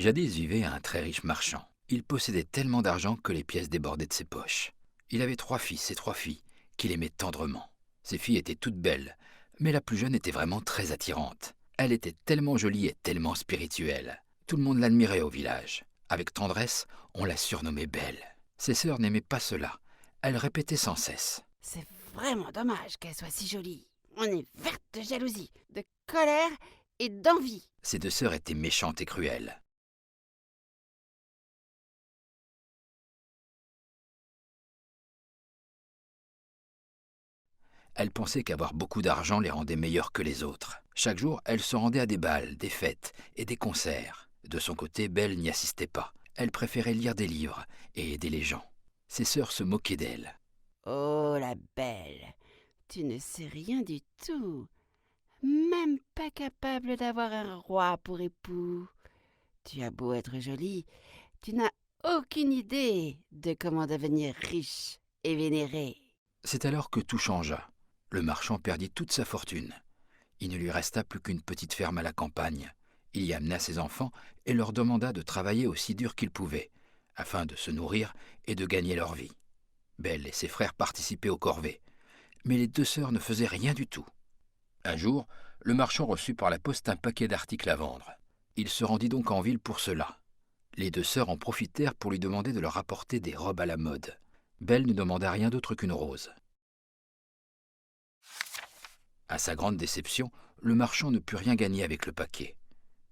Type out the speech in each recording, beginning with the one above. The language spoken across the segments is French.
Jadis vivait un très riche marchand. Il possédait tellement d'argent que les pièces débordaient de ses poches. Il avait 3 fils et 3 filles qu'il aimait tendrement. Ses filles étaient toutes belles, mais la plus jeune était vraiment très attirante. Elle était tellement jolie et tellement spirituelle. Tout le monde l'admirait au village. Avec tendresse, on la surnommait Belle. Ses sœurs n'aimaient pas cela. Elles répétaient sans cesse. C'est vraiment dommage qu'elle soit si jolie. On est verte de jalousie, de colère et d'envie. Ses 2 sœurs étaient méchantes et cruelles. Elles pensaient qu'avoir beaucoup d'argent les rendait meilleures que les autres. Chaque jour, elles se rendaient à des bals, des fêtes et des concerts. De son côté, Belle n'y assistait pas. Elle préférait lire des livres et aider les gens. Ses sœurs se moquaient d'elle. Oh la belle, tu ne sais rien du tout. Même pas capable d'avoir un roi pour époux. Tu as beau être jolie, tu n'as aucune idée de comment devenir riche et vénéré. C'est alors que tout changea. Le marchand perdit toute sa fortune. Il ne lui resta plus qu'une petite ferme à la campagne. Il y amena ses enfants et leur demanda de travailler aussi dur qu'ils pouvaient, afin de se nourrir et de gagner leur vie. Belle et ses frères participaient aux corvées, mais les 2 sœurs ne faisaient rien du tout. Un jour, le marchand reçut par la poste un paquet d'articles à vendre. Il se rendit donc en ville pour cela. Les 2 sœurs en profitèrent pour lui demander de leur apporter des robes à la mode. Belle ne demanda rien d'autre qu'une rose. À sa grande déception, le marchand ne put rien gagner avec le paquet.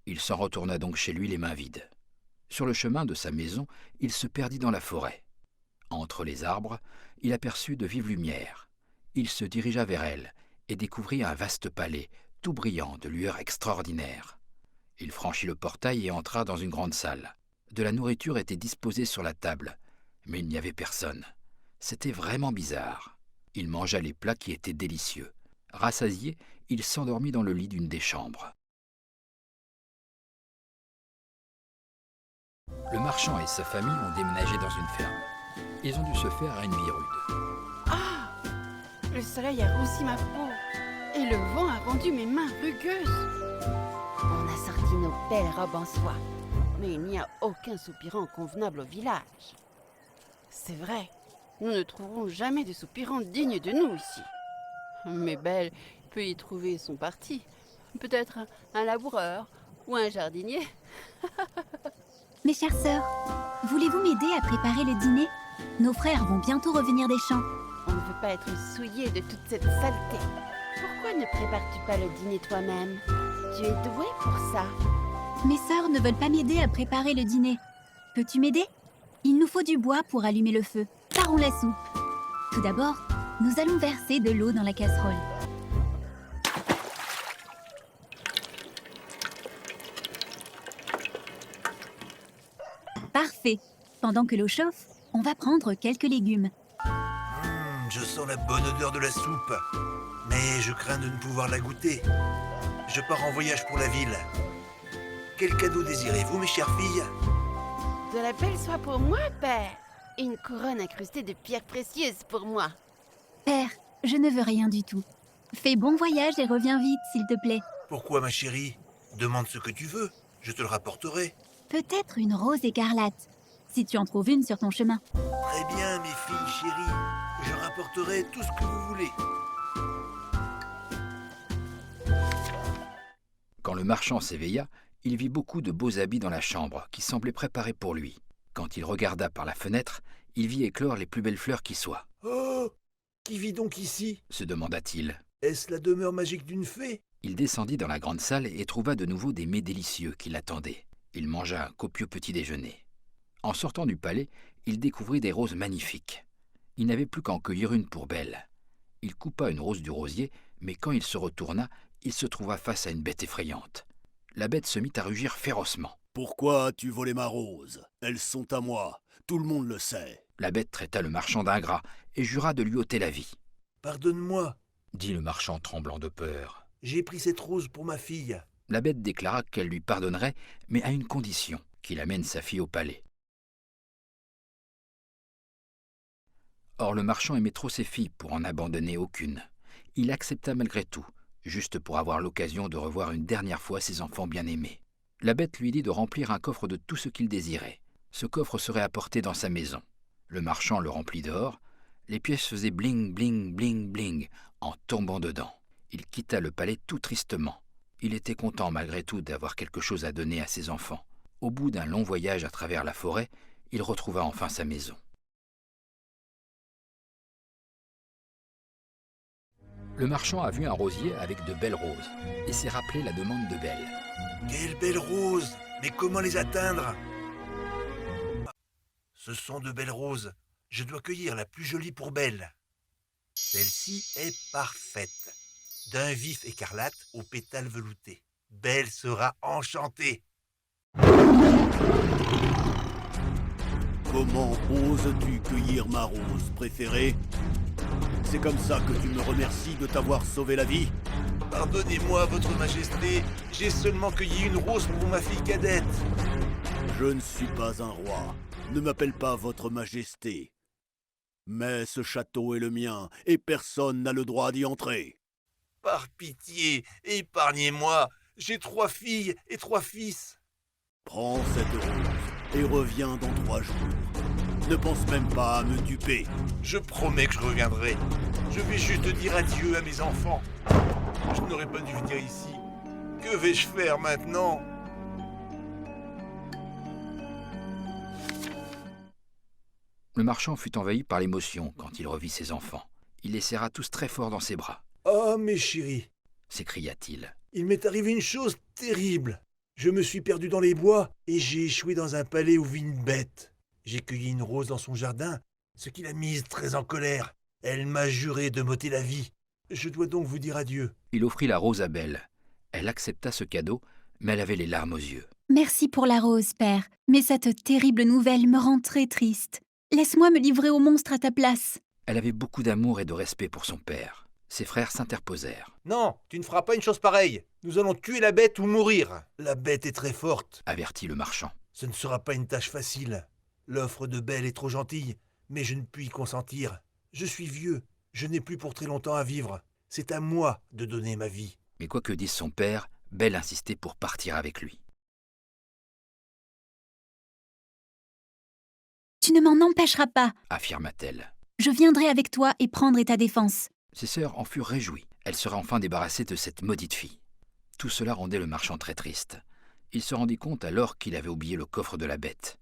Il s'en retourna donc chez lui les mains vides. Sur le chemin de sa maison, il se perdit dans la forêt. Entre les arbres, il aperçut de vives lumières. Il se dirigea vers elles et découvrit un vaste palais, tout brillant de lueurs extraordinaires. Il franchit le portail et entra dans une grande salle. De la nourriture était disposée sur la table, mais il n'y avait personne. C'était vraiment bizarre. Il mangea les plats qui étaient délicieux. Rassasié, il s'endormit dans le lit d'une des chambres. Le marchand et sa famille ont déménagé dans une ferme. Ils ont dû se faire à une vie rude. Ah, le soleil a roussi ma peau et le vent a rendu mes mains rugueuses. On a sorti nos belles robes en soie, mais il n'y a aucun soupirant convenable au village. C'est vrai, nous ne trouverons jamais de soupirant digne de nous ici. Mais Belle peut y trouver son parti. Peut-être un laboureur ou un jardinier. Mes chères sœurs, voulez-vous m'aider à préparer le dîner? Nos frères vont bientôt revenir des champs. On ne veut pas être souillé de toute cette saleté. Pourquoi ne prépares-tu pas le dîner toi-même? Tu es douée pour ça. Mes sœurs ne veulent pas m'aider à préparer le dîner. Peux-tu m'aider? Il nous faut du bois pour allumer le feu. Parons la soupe. Tout d'abord, nous allons verser de l'eau dans la casserole. Parfait. Pendant que l'eau chauffe, on va prendre quelques légumes. Je sens la bonne odeur de la soupe. Mais je crains de ne pouvoir la goûter. Je pars en voyage pour la ville. Quel cadeau désirez-vous, mes chères filles? De la belle soie pour moi, père. Et une couronne incrustée de pierres précieuses pour moi. Père, je ne veux rien du tout. Fais bon voyage et reviens vite, s'il te plaît. Pourquoi, ma chérie? Demande ce que tu veux. Je te le rapporterai. Peut-être une rose écarlate, si tu en trouves une sur ton chemin. Très bien, mes filles chéries. Je rapporterai tout ce que vous voulez. Quand le marchand s'éveilla, il vit beaucoup de beaux habits dans la chambre qui semblaient préparés pour lui. Quand il regarda par la fenêtre, il vit éclore les plus belles fleurs qui soient. Oh! Qui vit donc ici? Se demanda-t-il. Est-ce la demeure magique d'une fée? Il descendit dans la grande salle et trouva de nouveau des mets délicieux qui l'attendaient. Il mangea un copieux petit déjeuner. En sortant du palais, il découvrit des roses magnifiques. Il n'avait plus qu'à en cueillir une pour Belle. Il coupa une rose du rosier, mais quand il se retourna, il se trouva face à une bête effrayante. La bête se mit à rugir férocement. « Pourquoi as-tu volé ma rose? Elles sont à moi, tout le monde le sait. » La bête traita le marchand d'ingrat et jura de lui ôter la vie. « Pardonne-moi, » dit le marchand tremblant de peur. « j'ai pris cette rose pour ma fille. » La bête déclara qu'elle lui pardonnerait, mais à une condition, qu'il amène sa fille au palais. Or le marchand aimait trop ses filles pour en abandonner aucune. Il accepta malgré tout, juste pour avoir l'occasion de revoir une dernière fois ses enfants bien-aimés. La bête lui dit de remplir un coffre de tout ce qu'il désirait. Ce coffre serait apporté dans sa maison. Le marchand le remplit dehors. Les pièces faisaient bling, bling, bling, bling en tombant dedans. Il quitta le palais tout tristement. Il était content malgré tout d'avoir quelque chose à donner à ses enfants. Au bout d'un long voyage à travers la forêt, il retrouva enfin sa maison. Le marchand a vu un rosier avec de belles roses et s'est rappelé la demande de Belle. Quelles belles roses! Mais comment les atteindre? Ce sont de belles roses. Je dois cueillir la plus jolie pour Belle. Celle-ci est parfaite. D'un vif écarlate aux pétales veloutés. Belle sera enchantée. Comment oses-tu cueillir ma rose préférée? C'est comme ça que tu me remercies de t'avoir sauvé la vie? Pardonnez-moi, votre majesté. J'ai seulement cueilli une rose pour ma fille cadette. Je ne suis pas un roi. Ne m'appelle pas votre majesté. Mais ce château est le mien, et personne n'a le droit d'y entrer. Par pitié, épargnez-moi. J'ai 3 filles et 3 fils. Prends cette rose et reviens dans 3 jours. Ne pense même pas à me duper. Je promets que je reviendrai. Je vais juste dire adieu à mes enfants. Je n'aurais pas dû venir ici. Que vais-je faire maintenant? Le marchand fut envahi par l'émotion quand il revit ses enfants. Il les serra tous très fort dans ses bras. « Oh, mes chéris, S'écria-t-il. il m'est arrivé une chose terrible. Je me suis perdu dans les bois et j'ai échoué dans un palais où vit une bête. J'ai cueilli une rose dans son jardin, ce qui l'a mise très en colère. Elle m'a juré de m'ôter la vie. Je dois donc vous dire adieu. » Il offrit la rose à Belle. Elle accepta ce cadeau, mais elle avait les larmes aux yeux. Merci pour la rose, père, mais cette terrible nouvelle me rend très triste. Laisse-moi me livrer au monstre à ta place. Elle avait beaucoup d'amour et de respect pour son père. Ses frères s'interposèrent. « Non, tu ne feras pas une chose pareille. Nous allons tuer la bête ou mourir. La bête est très forte. Avertit le marchand. Ce ne sera pas une tâche facile. L'offre de Belle est trop gentille, mais je ne puis y consentir. Je suis vieux, je n'ai plus pour très longtemps à vivre. C'est à moi de donner ma vie. » Mais quoi que dise son père, Belle insistait pour partir avec lui. Tu ne m'en empêcheras pas. Affirma-t-elle. Je viendrai avec toi et prendrai ta défense. Ses sœurs en furent réjouies. Elle sera enfin débarrassée de cette maudite fille. Tout cela rendait le marchand très triste. Il se rendit compte alors qu'il avait oublié le coffre de la bête.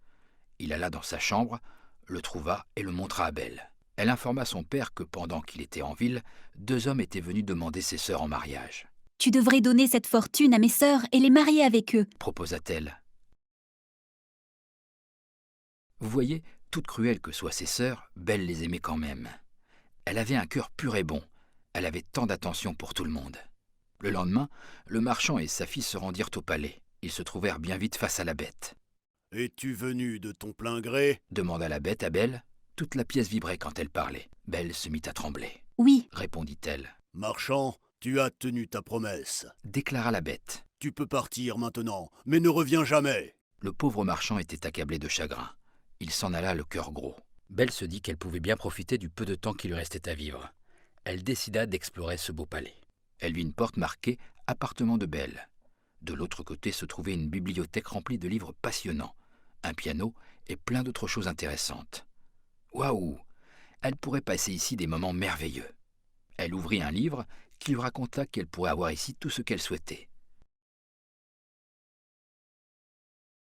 Il alla dans sa chambre, le trouva et le montra à Belle. Elle informa son père que pendant qu'il était en ville, 2 hommes étaient venus demander ses sœurs en mariage. Tu devrais donner cette fortune à mes sœurs et les marier avec eux. Proposa-t-elle. Vous voyez, toutes cruelles que soient ses sœurs, Belle les aimait quand même. Elle avait un cœur pur et bon. Elle avait tant d'attention pour tout le monde. Le lendemain, le marchand et sa fille se rendirent au palais. Ils se trouvèrent bien vite face à la bête. « Es-tu venu de ton plein gré ?» Demanda la bête à Belle. Toute la pièce vibrait quand elle parlait. Belle se mit à trembler. Oui, Répondit-elle. « Marchand, tu as tenu ta promesse. Déclara la bête. Tu peux partir maintenant, mais ne reviens jamais. » Le pauvre marchand était accablé de chagrin. Il s'en alla le cœur gros. Belle se dit qu'elle pouvait bien profiter du peu de temps qui lui restait à vivre. Elle décida d'explorer ce beau palais. Elle vit une porte marquée « Appartement de Belle ». De l'autre côté se trouvait une bibliothèque remplie de livres passionnants, un piano et plein d'autres choses intéressantes. Waouh! Elle pourrait passer ici des moments merveilleux. Elle ouvrit un livre qui lui raconta qu'elle pourrait avoir ici tout ce qu'elle souhaitait.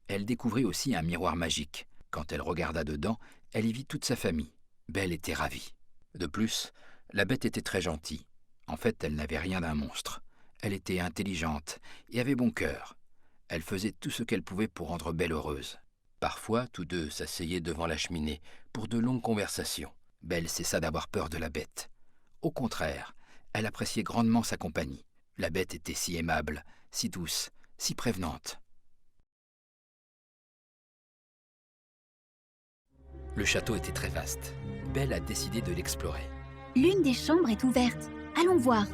Elle découvrit aussi un miroir magique. Quand elle regarda dedans, elle y vit toute sa famille. Belle était ravie. De plus, la bête était très gentille. En fait, elle n'avait rien d'un monstre. Elle était intelligente et avait bon cœur. Elle faisait tout ce qu'elle pouvait pour rendre Belle heureuse. Parfois, tous deux s'asseyaient devant la cheminée pour de longues conversations. Belle cessa d'avoir peur de la bête. Au contraire, elle appréciait grandement sa compagnie. La bête était si aimable, si douce, si prévenante. Le château était très vaste. Belle a décidé de l'explorer. l'une des chambres est ouverte. Allons voir.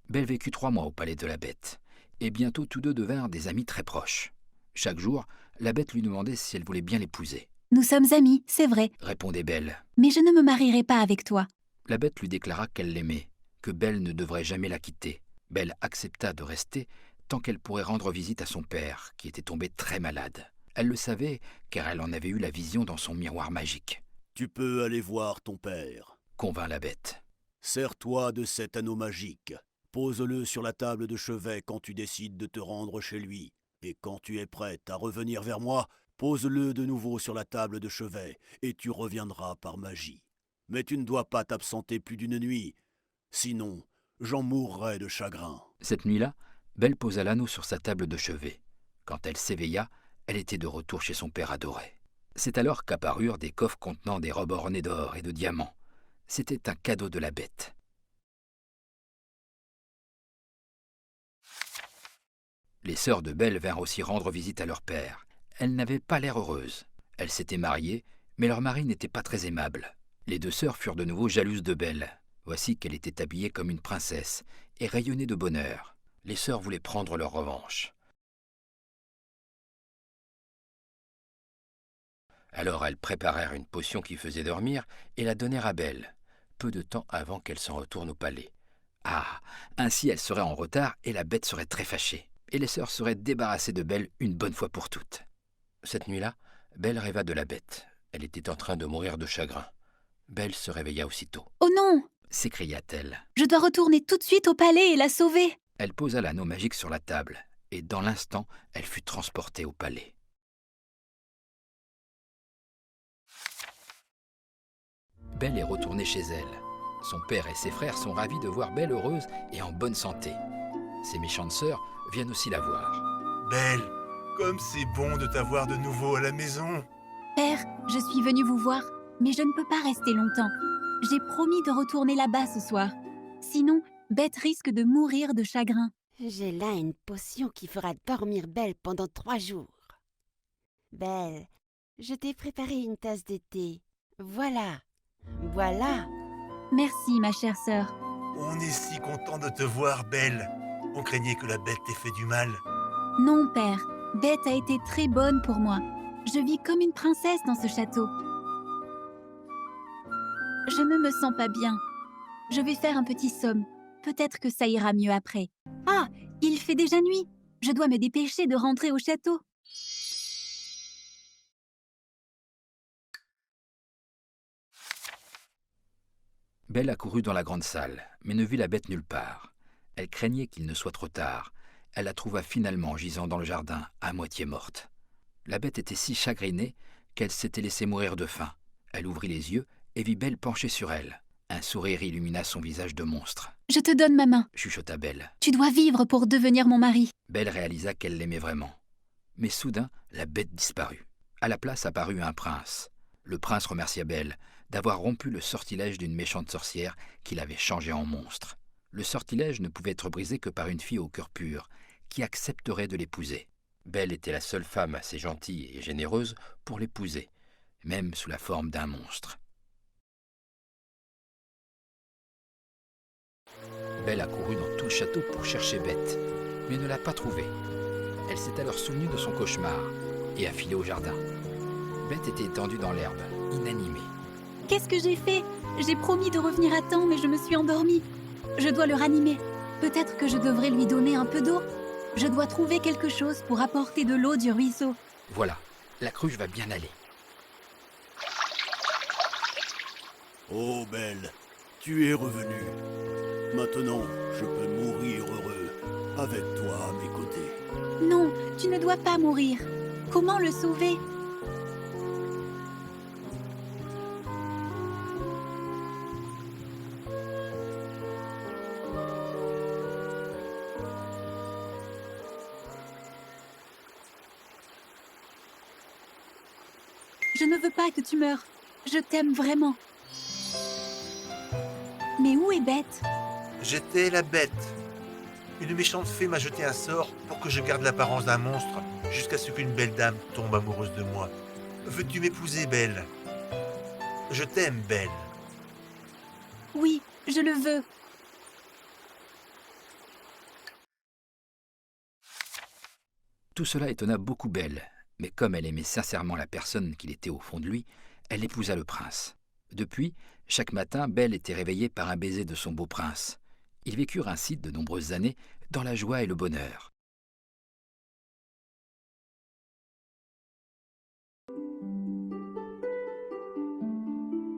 Belle vécut 3 mois au palais de la bête, et bientôt tous deux devinrent des amis très proches. Chaque jour, la bête lui demandait si elle voulait bien l'épouser. Nous sommes amis, c'est vrai, Répondait Belle. mais je ne me marierai pas avec toi. La bête lui déclara qu'elle l'aimait, que Belle ne devrait jamais la quitter. Belle accepta de rester tant qu'elle pourrait rendre visite à son père, qui était tombé très malade. Elle le savait, car elle en avait eu la vision dans son miroir magique. Tu peux aller voir ton père. Convint la bête. Sers-toi de cet anneau magique. Pose-le sur la table de chevet quand tu décides de te rendre chez lui. Et quand tu es prête à revenir vers moi, pose-le de nouveau sur la table de chevet, et tu reviendras par magie. Mais tu ne dois pas t'absenter plus d'une nuit, sinon j'en mourrai de chagrin. Cette nuit-là, Belle posa l'anneau sur sa table de chevet. Quand elle s'éveilla, elle était de retour chez son père adoré. C'est alors qu'apparurent des coffres contenant des robes ornées d'or et de diamants. C'était un cadeau de la bête. Les sœurs de Belle vinrent aussi rendre visite à leur père. Elles n'avaient pas l'air heureuses. Elles s'étaient mariées, mais leur mari n'était pas très aimable. Les deux sœurs furent de nouveau jalouses de Belle. Voici qu'elle était habillée comme une princesse et rayonnait de bonheur. Les sœurs voulaient prendre leur revanche. Alors elles préparèrent une potion qui faisait dormir et la donnèrent à Belle, peu de temps avant qu'elle s'en retourne au palais. Ah, ainsi elle serait en retard et la bête serait très fâchée. Et les sœurs seraient débarrassées de Belle une bonne fois pour toutes. Cette nuit-là, Belle rêva de la bête. Elle était en train de mourir de chagrin. Belle se réveilla aussitôt. Oh non! S'écria-t-elle. Je dois retourner tout de suite au palais et la sauver. Elle posa l'anneau magique sur la table, et dans l'instant, elle fut transportée au palais. Belle est retournée chez elle. Son père et ses frères sont ravis de voir Belle heureuse et en bonne santé. Ses méchantes sœurs viennent aussi la voir. Belle, comme c'est bon de t'avoir de nouveau à la maison. Père, je suis venue vous voir, mais je ne peux pas rester longtemps. J'ai promis de retourner là-bas ce soir. Sinon, Bête risque de mourir de chagrin. J'ai là une potion qui fera dormir Belle pendant 3 jours. Belle, je t'ai préparé une tasse de thé. Voilà. Voilà. Merci, ma chère sœur. On est si content de te voir, Belle. On craignait que la bête t'ait fait du mal. Non, père. Bête a été très bonne pour moi. Je vis comme une princesse dans ce château. Je ne me sens pas bien. Je vais faire un petit somme. Peut-être que ça ira mieux après. Ah, il fait déjà nuit. Je dois me dépêcher de rentrer au château. Belle accourut dans la grande salle, mais ne vit la bête nulle part. Elle craignait qu'il ne soit trop tard. Elle la trouva finalement gisant dans le jardin, à moitié morte. La bête était si chagrinée qu'elle s'était laissée mourir de faim. Elle ouvrit les yeux et vit Belle penchée sur elle. Un sourire illumina son visage de monstre. Je te donne ma main. Chuchota Belle. Tu dois vivre pour devenir mon mari. Belle réalisa qu'elle l'aimait vraiment. Mais soudain, la bête disparut. À la place apparut un prince. Le prince remercia Belle d'avoir rompu le sortilège d'une méchante sorcière qui l'avait changé en monstre. Le sortilège ne pouvait être brisé que par une fille au cœur pur, qui accepterait de l'épouser. Belle était la seule femme assez gentille et généreuse pour l'épouser, même sous la forme d'un monstre. Belle accourut dans tout le château pour chercher Bête, mais ne l'a pas trouvée. Elle s'est alors souvenue de son cauchemar et a filé au jardin. Bête était étendue dans l'herbe, inanimée. Qu'est-ce que j'ai fait? J'ai promis de revenir à temps, mais je me suis endormie. Je dois le ranimer. Peut-être que je devrais lui donner un peu d'eau. Je dois trouver quelque chose pour apporter de l'eau du ruisseau. Voilà, la cruche va bien aller. Oh Belle, tu es revenue. Maintenant, je peux mourir heureux, avec toi à mes côtés. Non, tu ne dois pas mourir. Comment le sauver? Je ne veux pas que tu meures. Je t'aime vraiment. Mais où est Bête? J'étais la bête. Une méchante fée m'a jeté un sort pour que je garde l'apparence d'un monstre jusqu'à ce qu'une belle dame tombe amoureuse de moi. Veux-tu m'épouser, Belle? Je t'aime, Belle. Oui, je le veux. Tout cela étonna beaucoup Belle, mais comme elle aimait sincèrement la personne qu'il était au fond de lui, elle épousa le prince. Depuis, chaque matin, Belle était réveillée par un baiser de son beau prince. Ils vécurent ainsi de nombreuses années dans la joie et le bonheur.